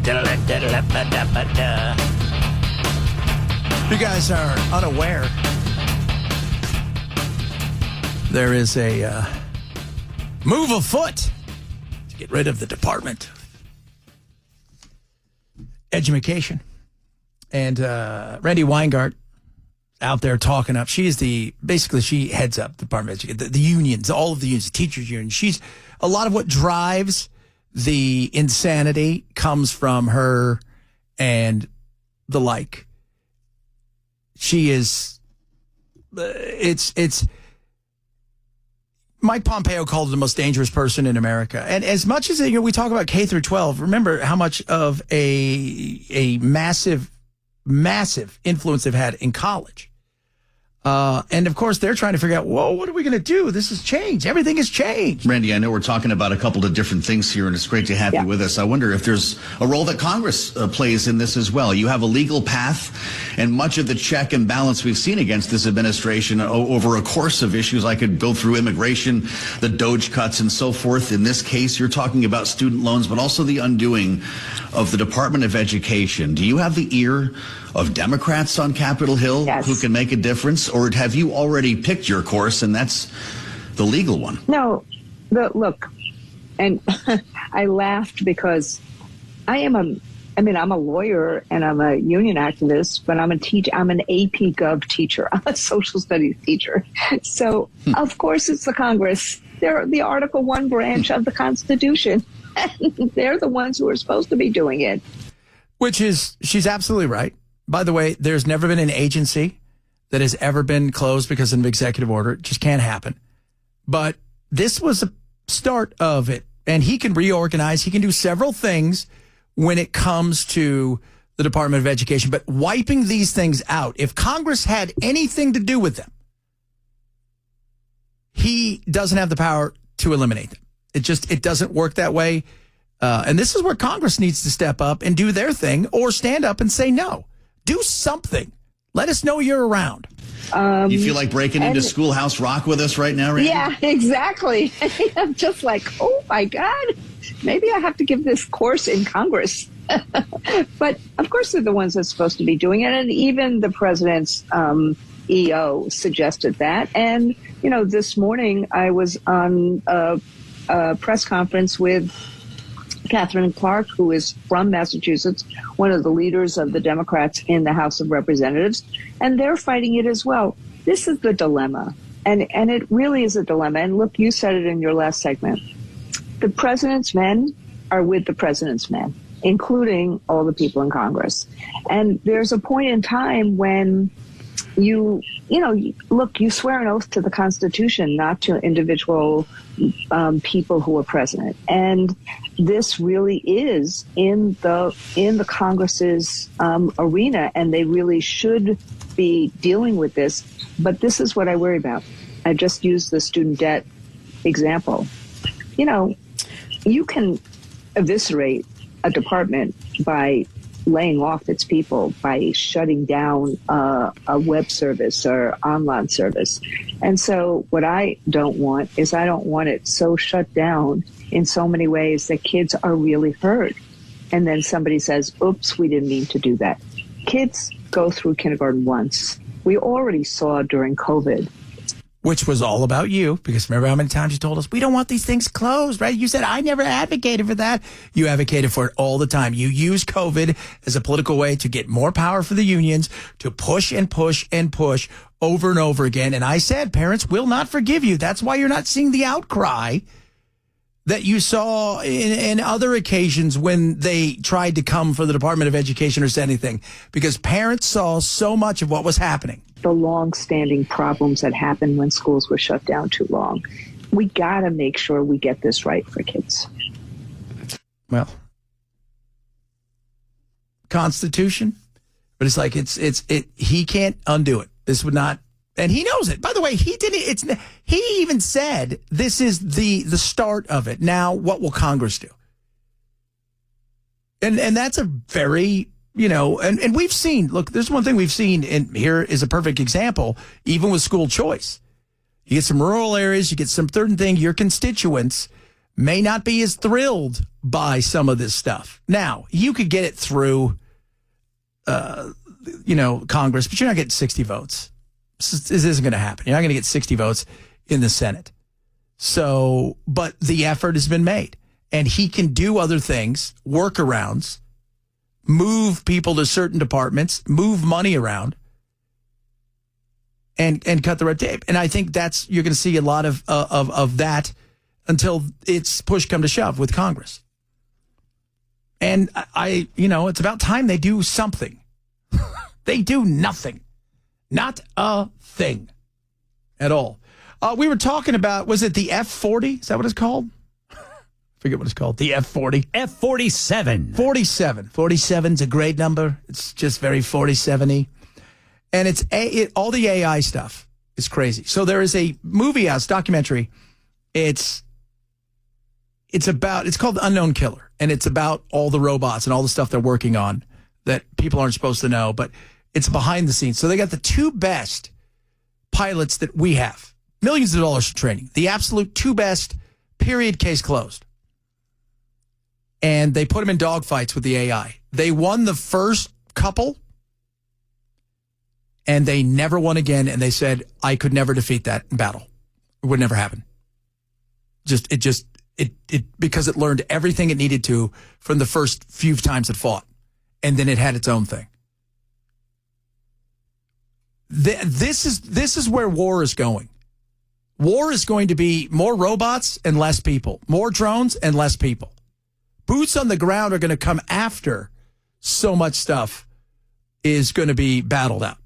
You guys are unaware. There is a move afoot to get rid of the Department of Education. And Randy Weingart out there talking up. She heads up the Department of Education, the unions, all of the unions, the teachers union. She's a lot of what drives the insanity comes from her and the like. She is, it's Mike Pompeo called her the most dangerous person in America. And as much as we talk about K through 12, remember how much of a massive influence they've had in college. And of course, they're trying to figure out, what are we going to do? This has changed. Everything has changed. Randy, I know we're talking about a couple of different things here, and it's great to have you with us. I wonder if there's a role that Congress plays in this as well. You have a legal path, and much of the check and balance we've seen against this administration over a course of issues. I could go through immigration, the DOGE cuts, and so forth. In this case, you're talking about student loans, but also the undoing of the Department of Education. Do you have the ear of Democrats on Capitol Hill who can make a difference, or have you already picked your course and that's the legal one? No, look, and I laughed because I'm a lawyer and I'm a union activist, but I'm an AP Gov teacher. I'm a social studies teacher. So of course it's the Congress. They're the Article 1 branch of the Constitution. And they're the ones who are supposed to be doing it. She's absolutely right. By the way, there's never been an agency that has ever been closed because of an executive order. It just can't happen. But this was a start of it. And he can reorganize. He can do several things when it comes to the Department of Education. But wiping these things out, if Congress had anything to do with them, he doesn't have the power to eliminate them. It doesn't work that way. And this is where Congress needs to step up and do their thing or stand up and say no. Do something. Let us know you're around. You feel like breaking into Schoolhouse Rock with us right now, Randy? Yeah, exactly. I'm just like, oh, my God, maybe I have to give this course in Congress. But, of course, they're the ones that's supposed to be doing it. And even the president's EO suggested that. And, this morning I was on a press conference with Catherine Clark, who is from Massachusetts, one of the leaders of the Democrats in the House of Representatives, and they're fighting it as well. This is the dilemma, and it really is a dilemma. And look, you said it in your last segment. The president's men are with the president's men, including all the people in Congress. And there's a point in time when you swear an oath to the Constitution, not to individual people who are president. And this really is in the Congress's arena, and they really should be dealing with this. But this is what I worry about. I just used the student debt example. You can eviscerate a department by laying off its people, by shutting down a web service or online service. And so what I don't want it so shut down in so many ways that kids are really hurt. And then somebody says, oops, we didn't mean to do that. Kids go through kindergarten once. We already saw during COVID. Which was all about you, because remember how many times you told us, we don't want these things closed, right? You said, I never advocated for that. You advocated for it all the time. You use COVID as a political way to get more power for the unions, to push and push and push over and over again. And I said, parents will not forgive you. That's why you're not seeing the outcry that you saw in other occasions when they tried to come for the Department of Education or said anything, because parents saw so much of what was happening. The long-standing problems that happened when schools were shut down too long. We got to make sure we get this right for kids. Well, Constitution, but it's like he can't undo it. This would not. And he knows it. By the way, he didn't. He even said this is the start of it. Now, what will Congress do? And that's a very, and we've seen. Look, there's one thing we've seen, and here is a perfect example. Even with school choice, you get some rural areas, you get some certain thing. Your constituents may not be as thrilled by some of this stuff. Now, you could get it through, Congress, but you're not getting 60 votes. This isn't going to happen. You're not going to get 60 votes in the Senate. So, but the effort has been made. And he can do other things, workarounds, move people to certain departments, move money around, and cut the red tape. And I think you're going to see a lot of that until it's push come to shove with Congress. And it's about time they do something. They do nothing. Not a thing at all. We were talking about, was it the F-40? Is that what it's called? Forget what it's called. The F-40. F-47. 47. 47's a great number. It's just very 47-y. And all the AI stuff is crazy. So there is a movie out, documentary. It's called The Unknown Killer. And it's about all the robots and all the stuff they're working on that people aren't supposed to know. But it's behind the scenes. So they got the two best pilots that we have. Millions of dollars for training. The absolute two best, period, case closed. And they put them in dogfights with the AI. They won the first couple, and they never won again. And they said, I could never defeat that in battle. It would never happen. Because it learned everything it needed to from the first few times it fought. And then it had its own thing. This is where war is going. War is going to be more robots and less people. More drones and less people. Boots on the ground are going to come after so much stuff is going to be battled out.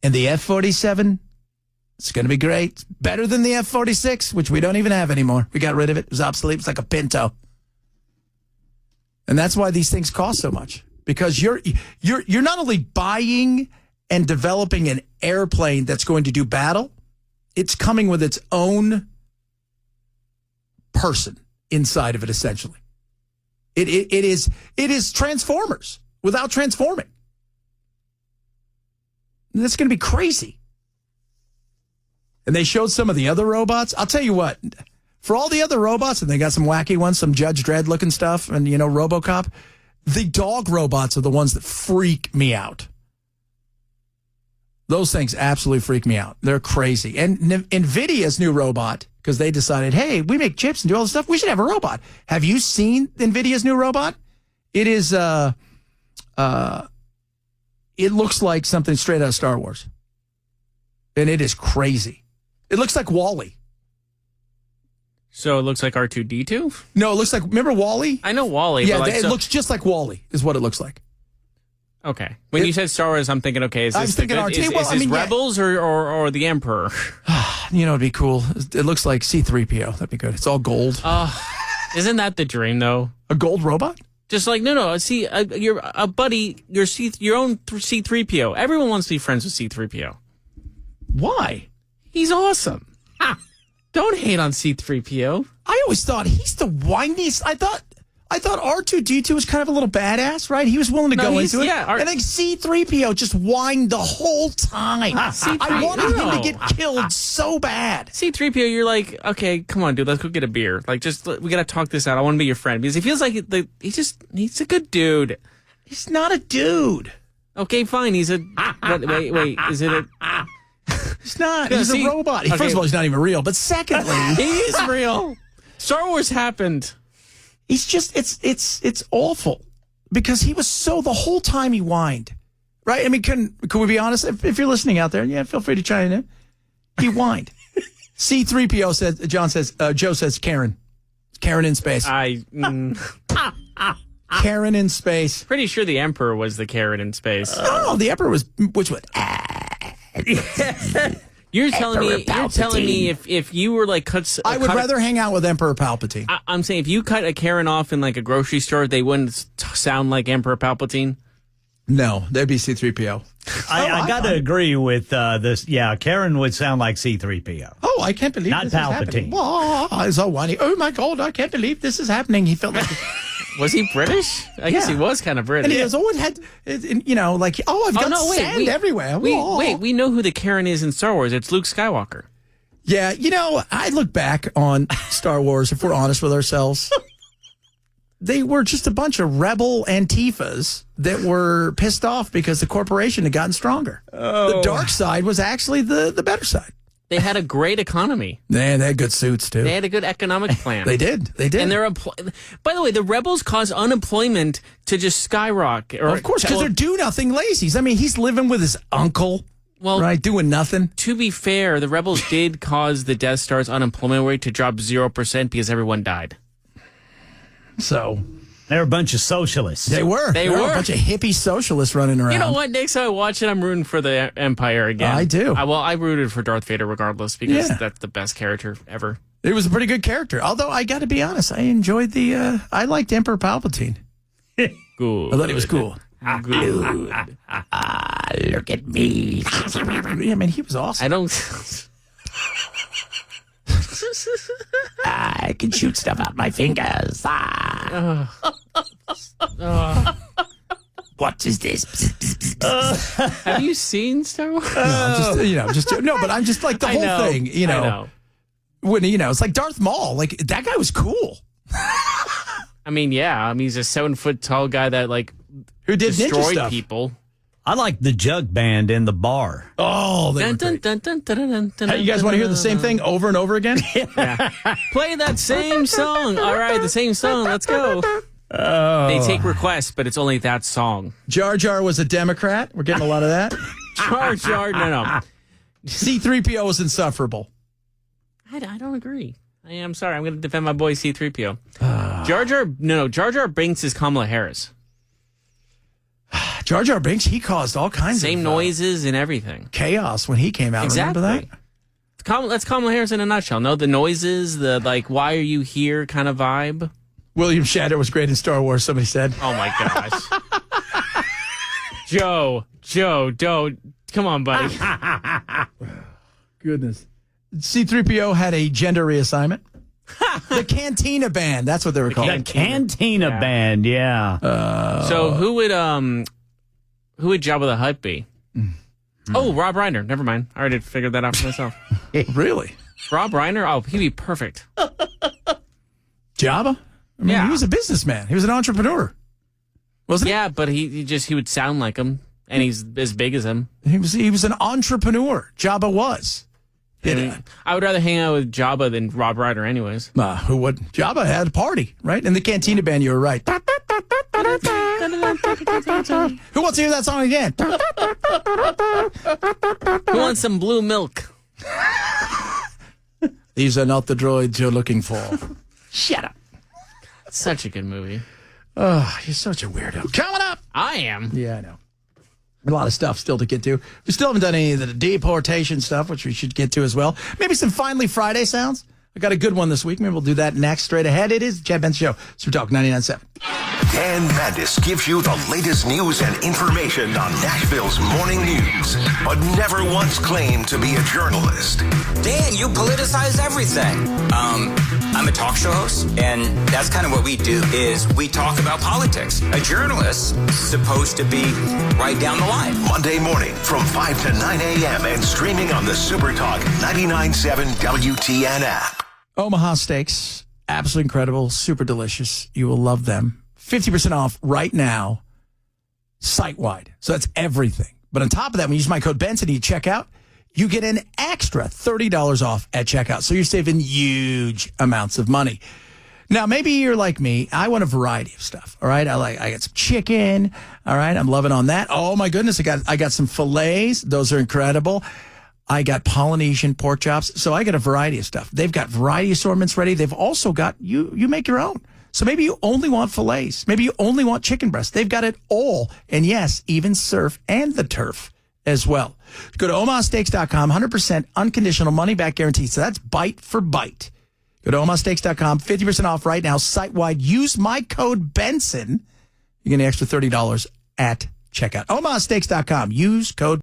And the F-47, it's going to be great. It's better than the F-46, which we don't even have anymore. We got rid of it. It was obsolete. It's like a Pinto. And that's why these things cost so much. Because you're not only buying and developing an airplane that's going to do battle, it's coming with its own person inside of it, essentially. It is Transformers without transforming. And that's going to be crazy. And they showed some of the other robots. I'll tell you what, for all the other robots, and they got some wacky ones, some Judge Dredd looking stuff, and RoboCop, the dog robots are the ones that freak me out. Those things absolutely freak me out. They're crazy. And NVIDIA's new robot, because they decided, hey, we make chips and do all this stuff, we should have a robot. Have you seen NVIDIA's new robot? It is, it looks like something straight out of Star Wars. And it is crazy. It looks like WALL-E. So it looks like R2-D2? No, it looks like, remember WALL-E? I know WALL-E. Yeah, but it looks just like WALL-E is what it looks like. Okay. When you said Star Wars, I'm thinking, okay, is this Rebels or the Emperor? It'd be cool. It looks like C-3PO. That'd be good. It's all gold. Isn't that the dream, though? A gold robot? Just like, no. See, you're a buddy, your own C-3PO. Everyone wants to be friends with C-3PO. Why? He's awesome. Don't hate on C-3PO. I always thought he's the whiniest. I thought R2-D2 was kind of a little badass, right? He was willing to go into it. Yeah, and then C-3PO just whined the whole time. I wanted him to get killed so bad. C-3PO, you're like, okay, come on, dude, let's go get a beer. Like, we got to talk this out. I want to be your friend. Because he feels like he's a good dude. He's not a dude. Okay, fine. He's a... wait, is it a... He's not. He's a robot. Okay. First of all, he's not even real. But secondly... He is real. Star Wars happened. He's just, it's awful because he was the whole time he whined, right? I mean, can we be honest? If you're listening out there, yeah, feel free to chime in. He whined. C-3PO says, Joe says, Karen in space. Karen in space. Pretty sure the Emperor was the Karen in space. No, the Emperor was, which one? You're telling me if you were like I would rather hang out with Emperor Palpatine. I'm saying if you cut a Karen off in like a grocery store, they wouldn't sound like Emperor Palpatine. No, they'd be C-3PO. I got to agree with this. Yeah, Karen would sound like C-3PO. Oh, I can't believe not this Palpatine. Is happening. Oh, so whiny. Oh my God, I can't believe this is happening. He felt like. Was he British? I guess he was kind of British. And he goes, I've got sand everywhere. We know who the Karen is in Star Wars. It's Luke Skywalker. Yeah, I look back on Star Wars, if we're honest with ourselves. They were just a bunch of rebel Antifas that were pissed off because the corporation had gotten stronger. The dark side was actually the better side. They had a great economy. Man, they had good suits, too. They had a good economic plan. They did. And by the way, the rebels caused unemployment to just skyrocket. Of course, because they're do-nothing lazies. I mean, he's living with his uncle, right, doing nothing. To be fair, the rebels did cause the Death Star's unemployment rate to drop 0% because everyone died. So they're a bunch of socialists. They were. They were a bunch of hippie socialists running around. You know what? Next time I watch it, I'm rooting for the Empire again. I do. I rooted for Darth Vader regardless because that's the best character ever. It was a pretty good character. Although I got to be honest, I enjoyed I liked Emperor Palpatine. Good. I thought he was cool. Good. Look at me. I mean, he was awesome. I don't. I can shoot stuff out my fingers. What is this? Have you seen Star Wars? No, but I'm just like the whole thing. I know. When it's like Darth Maul. Like that guy was cool. I mean, he's a 7-foot tall guy that who did ninja destroyed stuff. people. I like the jug band in the bar. Oh, they were great. Hey, you guys want to hear the same thing over and over again? Yeah. Play that same song. All right, the same song. Let's go. They take requests, but it's only that song. Jar Jar was a Democrat. We're getting a lot of that. Jar Jar, no. C-3PO was insufferable. I don't agree. I'm sorry. I'm going to defend my boy C-3PO. Jar Jar Binks is Kamala Harris. Jar Jar Binks, he caused all kinds Same of noises and everything. Chaos when he came out. Exactly. Remember that? That's Kamala Harris in a nutshell. No, the noises, the why are you here kind of vibe. William Shatner was great in Star Wars, somebody said. Oh, my gosh. Joe, don't. Come on, buddy. Goodness. C-3PO had a gender reassignment. The Cantina Band, that's what they were called. The Cantina Band, yeah. So who would Jabba the Hutt be? Oh, Rob Reiner. Never mind. I already figured that out for myself. Really? Rob Reiner? Oh, he'd be perfect. Jabba? I mean, Yeah. he was a businessman. He was an entrepreneur. Wasn't Yeah, but he would sound like him, and he's as big as him. he? He was an entrepreneur. Jabba was. I would rather hang out with Jabba than Rob Reiner anyways. Who wouldn't? Jabba had a party, right? In the Cantina Band, you were right. Who wants to hear that song again? Who wants some blue milk? These are not the droids you're looking for. Shut up. Such a good movie. Oh, you're such a weirdo. Coming up. I am. Yeah, I know. A lot of stuff still to get to. We still haven't done any of the deportation stuff, which we should get to as well. Maybe some Finally Friday sounds. I got a good one this week. Maybe we'll do that next. Straight ahead, it is the Chad Benson Show. Super Talk 99.7. Dan Madness gives you the latest news and information on Nashville's morning news, but never once claimed to be a journalist. Dan, you politicize everything. I'm a talk show host, and that's kind of what we do is we talk about politics. A journalist is supposed to be right down the line. Monday morning from 5 to 9 a.m. and streaming on the Super Talk 99.7 WTN app. Omaha Steaks, absolutely incredible, super delicious. You will love them. 50% off right now, site-wide. So that's everything. But on top of that, when you use my code Benson and you check out, you get an extra $30 off at checkout. So you're saving huge amounts of money. Now, maybe you're like me. I want a variety of stuff. All right. I got some chicken. All right. I'm loving on that. Oh my goodness. I got some fillets. Those are incredible. I got Polynesian pork chops. So I got a variety of stuff. They've got variety assortments ready. They've also got you make your own. So maybe you only want fillets. Maybe you only want chicken breasts. They've got it all. And yes, even surf and the turf as well. Go to omahasteaks.com, 100% unconditional money back guarantee. So that's bite for bite. Go to omahasteaks.com, 50% off right now, site-wide. Use my code Benson. You get an extra $30 at checkout. omahasteaks.com. Use code